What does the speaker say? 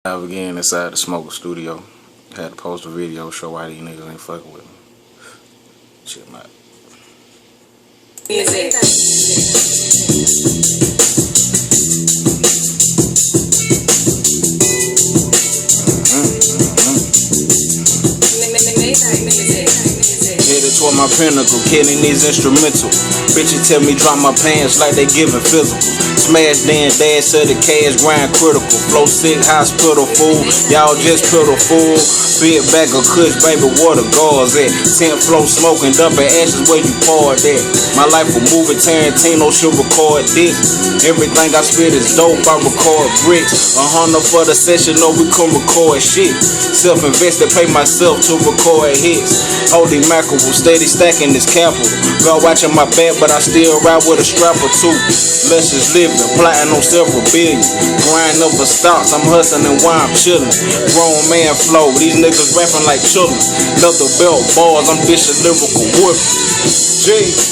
Live again inside the Smoker Studio. Had to post a video show why these niggas ain't fucking with me. Shit, man. Headed toward my pinnacle, killing these instrumental. Bitches tell me drop my pants like they giving physical. Smash then dash to the cash, grind critical. Flow sick, hospital fool. Y'all just pitiful. Big bag of kush, baby, water guards at 10th floor smoking, dumping ashes where you poured at. My life a movie, Tarantino should record this. Everything I spit is dope, I record bricks. 100 for the session, no we can record shit. Self-invested, pay myself to record hits. Holy mackerel, steady stacking this capital. Girl watching my back, but I still ride with a strap or two. Less is living, plotting on several billion. Grind never stops, I'm hustling while I'm chilling. Grown man flow, these niggas rapping like children. Leather belt bars, I'm dishing lyrical whip. G.